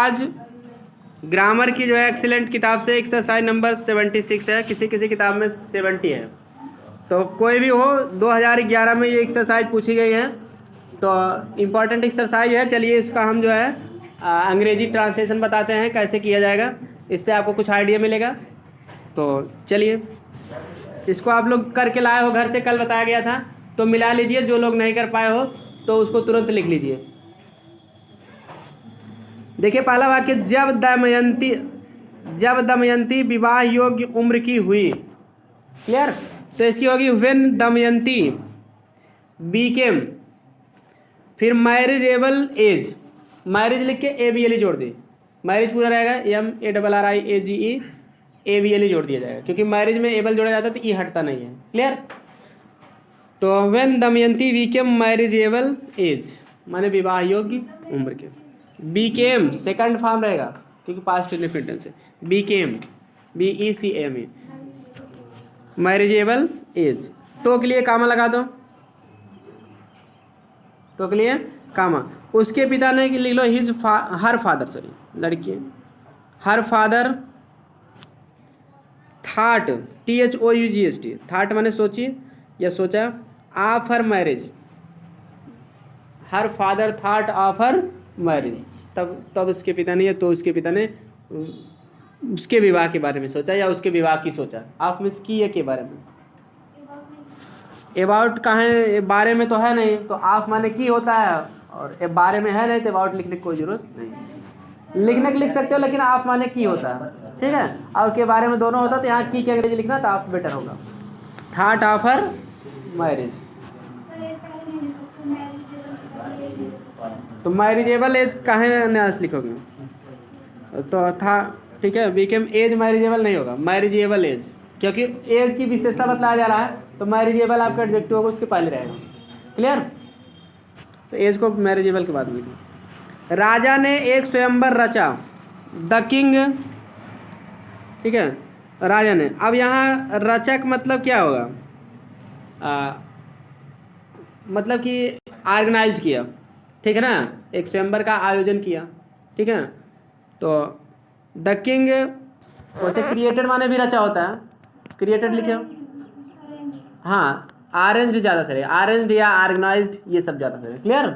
आज ग्रामर की जो है एक्सीलेंट किताब से एक्सरसाइज नंबर 76 है, किसी किसी किताब में 70 है, तो कोई भी हो 2011 में ये एक्सरसाइज पूछी गई है, तो इम्पॉर्टेंट एक्सरसाइज है। चलिए इसका हम जो है अंग्रेजी ट्रांसलेशन बताते हैं कैसे किया जाएगा, इससे आपको कुछ आइडिया मिलेगा। तो चलिए इसको आप लोग करके लाए हो घर से, कल बताया गया था, तो मिला लीजिए। जो लोग नहीं कर पाए हो तो उसको तुरंत लिख लीजिए। देखिए पहला वाक्य, जब दमयंती विवाह योग्य उम्र की हुई। क्लियर? तो इसकी होगी व्हेन दमयंती बीकेम, फिर मैरिजेबल एज, मैरिज लिख के ABLE जोड़ दी, मैरिज पूरा रहेगा MARRIAGE, ABLE जोड़ दिया जाएगा, क्योंकि मैरिज में एबल जोड़ा जाता है तो ई हटता नहीं है। क्लियर? तो when Damayanti Beckham marriageable age माने विवाह योग्य उम्र के। बीकेम सेकंड फॉर्म रहेगा क्योंकि पास्ट इंडेफिनिट है। बीकेम BECAME मैरिजेबल एज, तो के लिए कामा लगा दो, तो के लिए कामा। उसके पिता ने लिख लो हर फादर, सॉरी लड़की, her father thought THOUGHT, thought माने सोची या सोचा, of her marriage, her father thought of her marriage, तब उसके पिता ने, या तो उसके पिता ने उसके विवाह के बारे में सोचा या उसके विवाह की सोचा। ऑफ मिस की या के बारे में, अबाउट कहाँ है, बारे में तो है नहीं, तो ऑफ माने की होता है, और बारे में है नहीं तो अबाउट लिखने की कोई जरूरत नहीं। लिखने के लिख सकते हो, लेकिन ऑफ माने की होता है, ठीक है, और के बारे में दोनों होता, तो यहाँ की अंग्रेजी लिखना तो ऑफ बेटर होगा। थॉट ऑफ हर मैरिज, तो मैरिजेबल एज कहाँ नयास लिखोगे, तो था, ठीक है, बीकेम एज मैरिजेबल नहीं होगा, मैरिजेबल एज, क्योंकि एज की विशेषता बतलाया जा रहा है, तो मैरिजेबल आपका एडजेक्टिव होगा, उसके पहले रहेगा। क्लियर? तो एज को मैरिजेबल के बाद में लिखो। राजा ने एक स्वयंवर रचा, द किंग, ठीक है, राजा ने। अब यहाँ रचक मतलब क्या होगा, मतलब कि ऑर्गेनाइज्ड किया, ठीक है ना, एक स्वयंवर का आयोजन किया, ठीक है ना। तो द किंग वैसे क्रिएटेड माने भी रचा होता है, क्रिएटेड लिखे हो, हाँ, अरेंज्ड ज़्यादा सही है, अरेंज्ड या ऑर्गेनाइज्ड ये सब ज़्यादा सही है। क्लियर?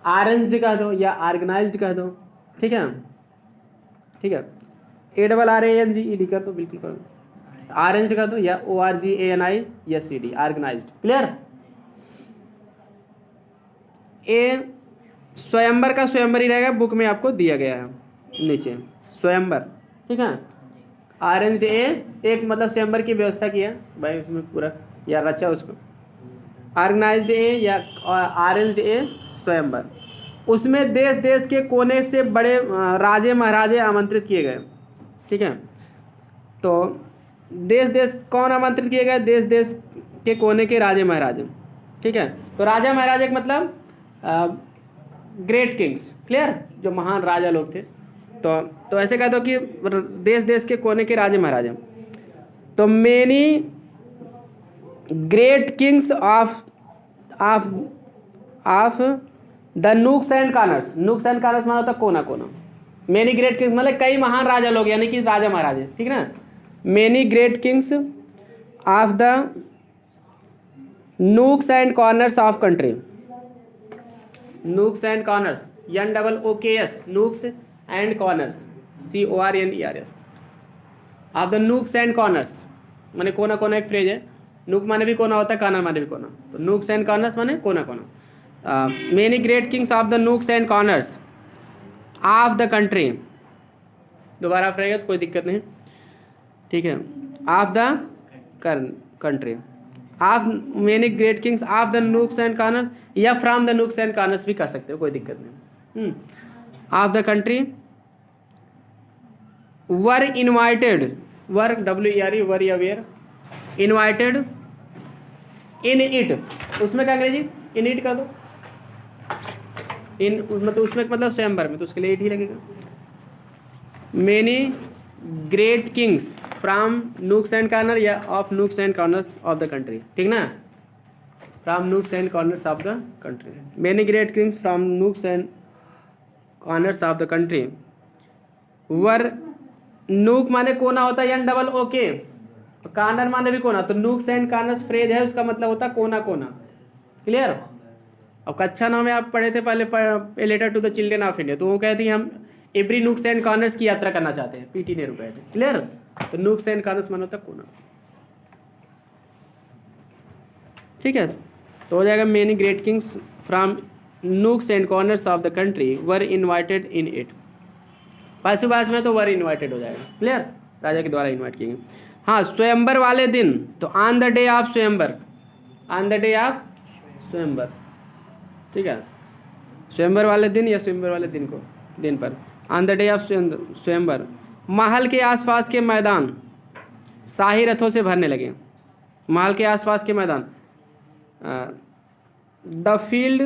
अरेंज्ड कह दो या ऑर्गेनाइज्ड कह दो, ठीक है, ठीक है, ARRANGED कर दो, बिल्कुल कर दो, अरेंज्ड कर दो, या ORGANISED, ऑर्गेनाइज्ड। क्लियर? ए स्वयंवर का स्वयंवर ही रहेगा, बुक में आपको दिया गया है नीचे स्वयंवर, ठीक है। अरेंज्ड एक मतलब स्वयंवर की व्यवस्था की है भाई उसमें पूरा, या रचा उसको। ऑर्गेनाइज्ड या अरेंज्ड स्वयंवर, उसमें देश देश के कोने से बड़े राजे महाराजे आमंत्रित किए गए, ठीक है। तो देश देश कौन आमंत्रित किए गए, देश देश के कोने के राजे महाराजे, ठीक है। तो राजा महाराजे का मतलब ग्रेट किंग्स, क्लियर, जो महान राजा लोग थे। तो ऐसे कह दो कि देश देश के कोने के राजे महाराजा। तो many great kings of of of the nooks and corners, nooks and corners माना होता कोना कोना, मेनी ग्रेट किंग्स मतलब कई महान राजा लोग, यानी कि राजा महाराजे, ठीक है ना। Many great kings of the nooks and corners of country, nooks and corners, NOOKS, nooks and corners, CORNERS of the nooks and corners माने कोना कोना, एक फ्रेज है, नूक माने भी कोना होता है, काना माने भी कोना, तो नूक्स एंड कॉर्नर्स माने कोना कोना। Many great kings of the nooks and corners of the country, दोबारा फ्रेज तो कोई दिक्कत नहीं, ठीक है, of the country, of many great kings of the nooks and corners, या from the nooks and corners भी कर सकते हो, कोई दिक्कत नहीं। Of the country were invited, were WERE, were या वेयर, इनवाइटेड इन इट, उसमें क्या अंग्रेजी इन इट कर दो, इन मतलब उसमें मतलब स्वयंवर में, तो उसके लिए इट ही लगेगा। Many great kings from nooks and corner या of nooks and corners of the country, ठीक ना, from nooks and corners of the country, many great kings from nooks and corners of the country were, nook माने कोना होता है N double okay, corner माने भी कोना, तो नूक्स एंड कॉर्नर्स फ्रेज है, उसका मतलब होता है कोना कोना। क्लियर। अब कक्षा 9 में आप पढ़े थे पहले a letter to the children of India, तो वो कहती है हम एवरी नूक्स एंड कॉर्नर्स की यात्रा करना चाहते हैं, पीटी नेहरू कहते हैं। क्लियर। तो नूक्स एंड कॉर्नर्स माने होता है कोना। ठीक है, तो हो जाएगा many great kings from nooks and corners of the country were invited in it. पासुबास में तो वर इन्वाइटेड हो जाएगा। क्लियर, राजा के द्वारा इन्वाइट किए गए। हाँ, स्वयंवर वाले दिन, तो ऑन द डे ऑफ स्वयंवर, ऑन द डे ऑफ स्वयंवर। ठीक है, स्वयंवर वाले दिन या स्वयंवर वाले दिन को, दिन पर, ऑन द डे ऑफ स्वयंवर, महल के आसपास के मैदान शाही रथों से भरने लगे। महल के आसपास के मैदान, the field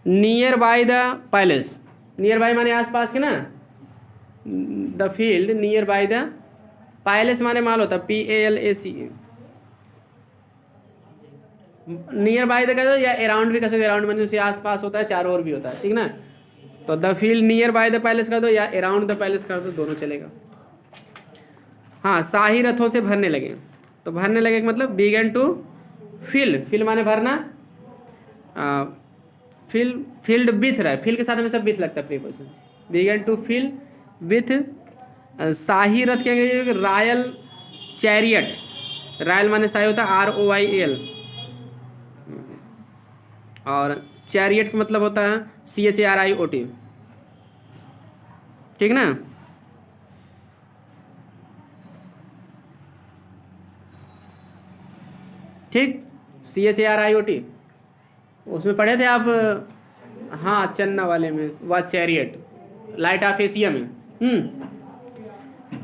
near by the palace, near by माने आसपास के ना, the field near by the palace माने माल होता, PALAC, नियर बाय द कह दो या अराउंड भी कह सकते, अराउंड माने उसे आसपास होता है, चारों ओर भी होता है। ठीक ना, तो the field near by the palace कर दो या अराउंड द पैलेस कर दो, दोनों चलेगा। हाँ, शाही रथों से भरने लगे, तो भरने लगे मतलब बिगन टू फिल, फिल माने भरना, फिल, फील्ड विथ रहा है, फिल के साथ हमेशा विथ लगता है preposition, began to fill with शाही रथ के अंग्रेजी रॉयल चैरियट, रॉयल माने शाही होता है ROYAL, और चैरियट का मतलब होता है CHARIOT। ठीक ना, ठीक, CHARIOT, उसमें पढ़े थे आप, हाँ चन्ना वाले में, वह चैरियट, लाइट ऑफ एशिया में।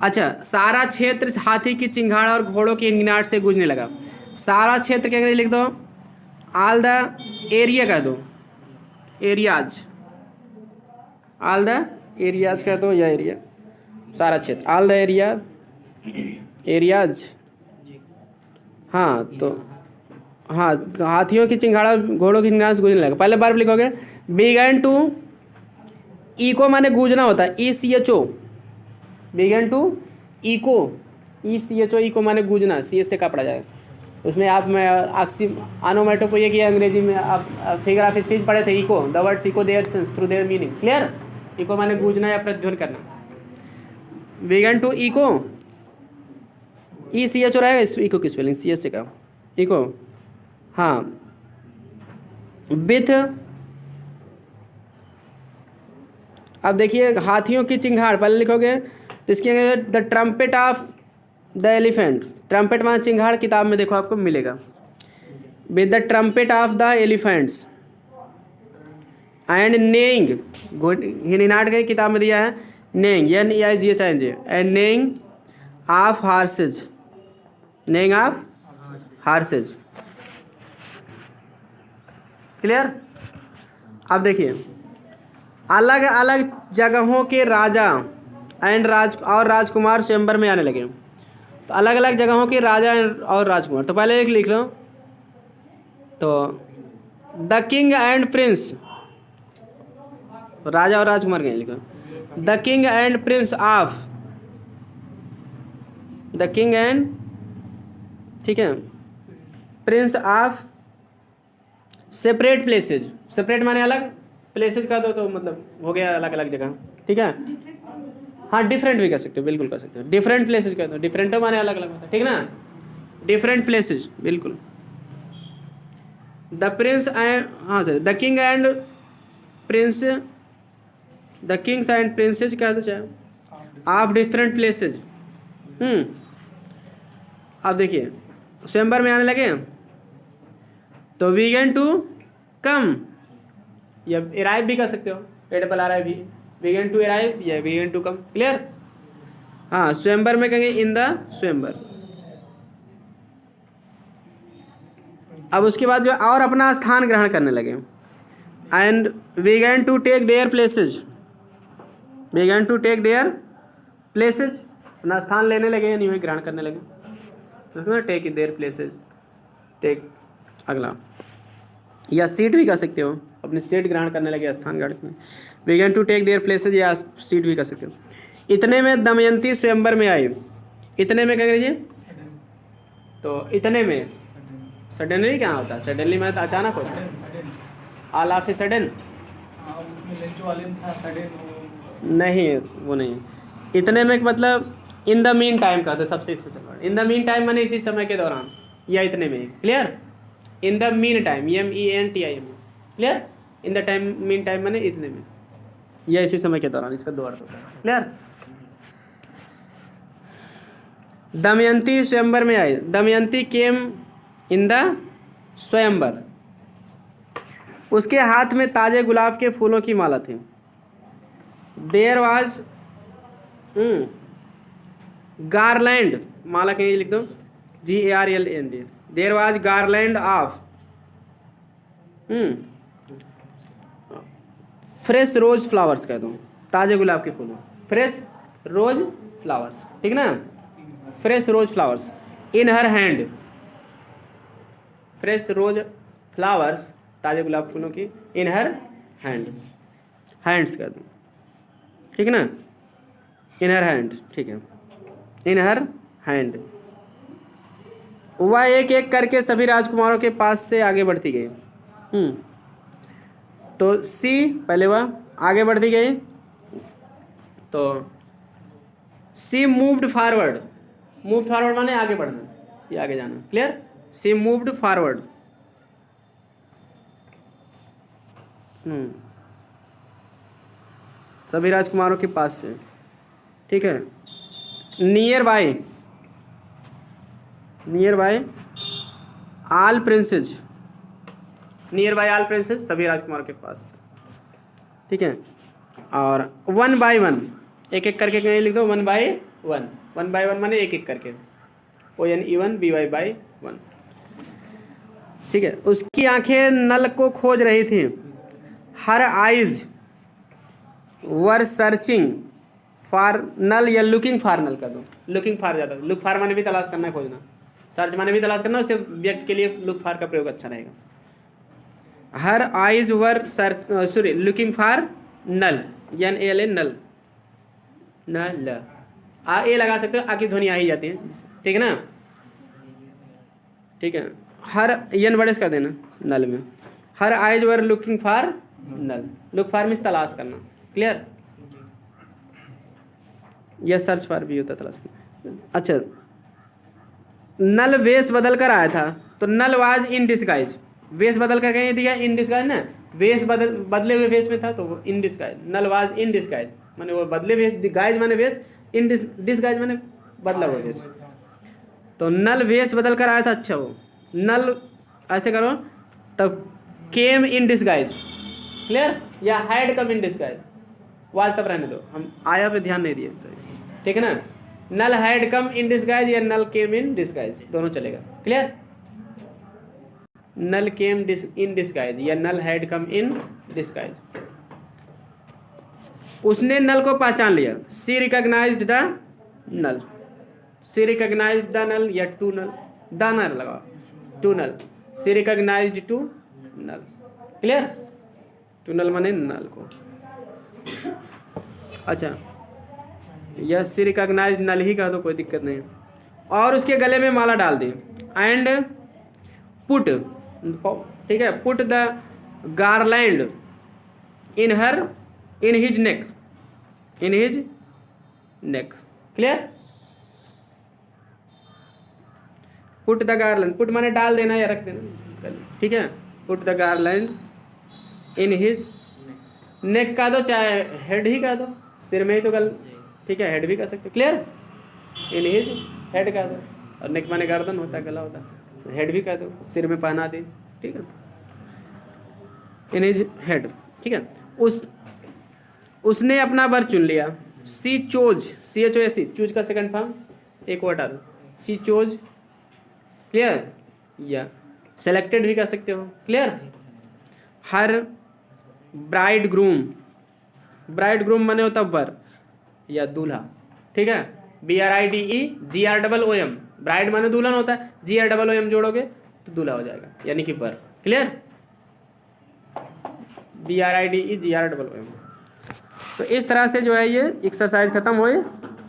अच्छा, सारा क्षेत्र हाथी की चिंगाड़ और घोड़ों की गिनाट से गूंजने लगा। सारा क्षेत्र के अंग्रेजी लिख दो, ऑल द एरिया कह दो, एरियाज, ऑल द एरियाज कह दो या एरिया, सारा क्षेत्र, ऑल द एरिया, एरियाज। हाँ, तो हाँ, हाथियों की चिंगाड़ा घोड़ों की गिनाट से गूंजने लगा। पहले बार लिखोगे बिगन टू, इको माने गूंजना होता है, ECHO, begin to echo, ECHO, eco माने गूंजना, CS से का पढ़ा जाएगा। उसमें आप में ऑनोमेटोपोइया की अंग्रेजी में आप फिगर ऑफ स्पीच पढ़े थे, echo, the words echo their sense through their meaning. Clear, echo माने गूंजना या प्रतिध्वनि करना, बिगन टू इको, ECHO रहेगा, इको की स्पेलिंग CS से का, इको। हाँ, विथ, अब देखिए हाथियों की चिंगाड़ पहले लिखोगे तो इसके the trumpet of the elephant, trumpet माने चिंगाड़, किताब में देखो आपको मिलेगा, with the trumpet of the elephants and neighing, हिनिनाट के किताब में दिया है neighing, NEIGHING, and neighing of horses, neighing of horses. Clear. अब देखिए अलग अलग जगहों के राजा एंड राजकुमार स्वयंवर में आने लगे। तो अलग अलग जगहों के राजा और राजकुमार, तो पहले एक लिख लो, तो द किंग एंड प्रिंस, राजा और राजकुमार के लिखो, the king and Prince of, the king and, ठीक है, Prince of separate places, separate माने अलग, प्लेसेज का दो तो मतलब हो गया अलग अलग जगह। ठीक है, हाँ डिफरेंट भी कह सकते हो, बिल्कुल कह सकते हो, डिफरेंट प्लेसेज कह दो, डिफरेंट माने अलग अलग होता है। ठीक ना, डिफरेंट प्लेसेज, बिल्कुल। द प्रिंस एंड, हाँ sir, the king and prince, the kings and princes कह दो चाहे, ऑफ डिफरेंट प्लेसेज। अब देखिए स्वयंवर में आने लगे, तो वीगन टू कम, या अराइव भी कर सकते हो, ARRIVE भी, वीगन टू अराइव या वीगन टू कम। क्लियर। हाँ, स्वयंवर में कहेंगे इन द स्वयंवर। अब उसके बाद जो और अपना स्थान ग्रहण करने लगे, and began to take their places, began to take their places, अपना स्थान लेने लगे यानी वे ग्रहण करने लगे। टेक देयर प्लेसेज, टेक, अगला या सीट भी कर सकते हो, अपने सीट ग्रहण करने लगे स्थान ग्रहण में, began to take their places, या सीट भी कर सकते हो। इतने में दमयंती स्वयंवर में आई। इतने में क्या करिए, तो इतने में सडनली क्या होता है, सडनली में तो अचानक होता है, ऑल ऑफ ए सडन नहीं, वो नहीं। इतने में मतलब इन द मीन टाइम का, तो सबसे special word in the mean time माने इसी समय के दौरान, या इतने में। Clear, in the mean time, MENTIME, clear. In the time, mean time माने इतने में, या इसी समय के दौरान, इसका दो अर्थ होता है। क्लियर। दमयंती स्वयंवर में आई। दमयंती केम इन द स्वयंवर। उसके हाथ में ताजे गुलाब के फूलों की माला थी। देयर वाज गारलैंड, माला कहीं लिख दो, GARLAND। There was garland of fresh rose flowers कह दो, ताजे गुलाब के फूलों, फ्रेश रोज फ्लावर्स, ठीक ना, fresh rose flowers in her hand. Fresh rose flowers, ताजे गुलाब फूलों की, इन हर हैंड, हैंड्स कह दो, ठीक है ना, इन हर हैंड, ठीक है, इन हर हैंड। वह एक एक करके सभी राजकुमारों के पास से आगे बढ़ती गई। तो सी, पहले वह आगे बढ़ती गई, तो she moved forward. Move forward माने आगे बढ़ना, ये आगे जाना। Clear, she moved forward. सभी राजकुमारों के पास से, ठीक है। Near by, near by all princes, near by all princes, सभी राजकुमारों के पास से, ठीक है। और वन बाय वन, एक एक करके कहीं लिख दो, one by one. One by one माने एक एक करके, ONE1BY1, ठीक है। उसकी आंखें नल को खोज रही थी। Her eyes were searching for Nal, या लुकिंग फॉर नल कर दो, लुकिंग फॉर ज़्यादा, लुक फॉर माने भी तलाश करना है, खोजना, सर्च माने भी तलाश करना, उससे व्यक्ति के लिए लुक फॉर का प्रयोग अच्छा रहेगा। Her eyes were sorry looking for Nal, NAL, Nal, Nal, A लगा सकते हो, आकी ध्वनि आ ही जाती है, ठीक है ना, ठीक है। हर एन बड़े कर देना नल में। Her eyes were looking for Nal, look for means तलाश करना। क्लियर, यह सर्च फॉर भी होता है, तलाश करना। अच्छा, नल वेश बदल कर आया था, तो नल वाज इन डिस्गाइज। वेश बदल कर कहीं दिया, इन डिस्गाइज ना, वेश बदले हुए वेश में था, तो वो in disguise. Nal was in disguise माने वो बदले वेश, गाइज माने वेश, इन डिस्गाइज माने बदला हुआ वेश। तो नल वेश बदल कर आया था। अच्छा, वो नल ऐसे करो, तब केम इन डिस्गाइज। क्लियर, या had come in disguise, was तब रहने दो, हम आया पे ध्यान नहीं दिए, ठीक है ना। नल हैड कम इन डिस्गाइज या नल केम इन डिस्गाइज, दोनों चलेगा। Clear, null came in disguise या नल हैड कम इन डिस्गाइज। उसने नल को पहचान लिया। She recognised the Nal, she recognised the Nal, या टू नल, द नल लगाओ, to Nal, she recognised to Nal. Clear, to Nal माने नल को। अच्छा, यह सी रिकॉग्नाइज्ड नल ही कह दो, कोई दिक्कत नहीं। और उसके गले में माला डाल दी। एंड पुट, ठीक है, put the garland in her, in his neck, in his neck. Clear, put the garland, put माने डाल देना या रख देना, ठीक है। Put the garland in his neck का दो, चाहे हेड ही का दो, सिर में ही तो गल, ठीक है, हेड भी कर सकते। क्लियर, इन हिज हेड का दो, और नेक माने गर्दन होता है, गला होता है, हेड भी कह दो, सिर में पहना दे, ठीक है, इन हिज हेड, ठीक है। उसने अपना वर चुन लिया। सी चोज, CHOSE, चूज का सेकंड फॉर्म, एक वर्ड डालो, सी चोज। क्लियर, या सेलेक्टेड भी कर सकते हो। क्लियर, हर ब्राइड ग्रूम, ब्राइड ग्रूम माने होता वर या दूल्हा, ठीक है। BRIDE GROOM, ब्राइड माने दुल्हन होता है, GROOM जोड़ोगे तो दूल्हा हो जाएगा, यानी कि वर। Clear, BRIDEGROOM। तो इस तरह से जो है ये एक्सरसाइज ख़त्म हुई।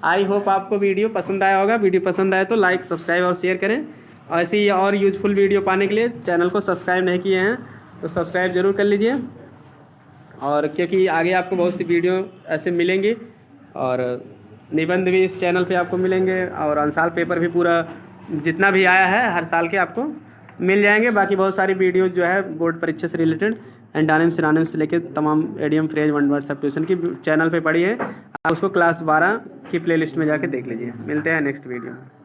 आई होप आपको वीडियो पसंद आया होगा। वीडियो पसंद आए तो लाइक, सब्सक्राइब और शेयर करें। और ऐसी ही और यूज़फुल वीडियो पाने के लिए चैनल को सब्सक्राइब नहीं किए हैं तो सब्सक्राइब ज़रूर कर लीजिए। और क्योंकि आगे आपको बहुत सी वीडियो ऐसे मिलेंगी और निबंध भी इस चैनल पे आपको मिलेंगे और अंसाल पेपर भी पूरा जितना भी आया है हर साल के आपको मिल जाएंगे। बाकी बहुत सारी वीडियो जो है बोर्ड परीक्षा से रिलेटेड एंटानिम सिनोनिम से लेकर तमाम idiom phrase one word substitution की चैनल पे पड़ी है। आप उसको क्लास 12 की प्लेलिस्ट में जाके देख लीजिए। मिलते हैं नेक्स्ट वीडियो में।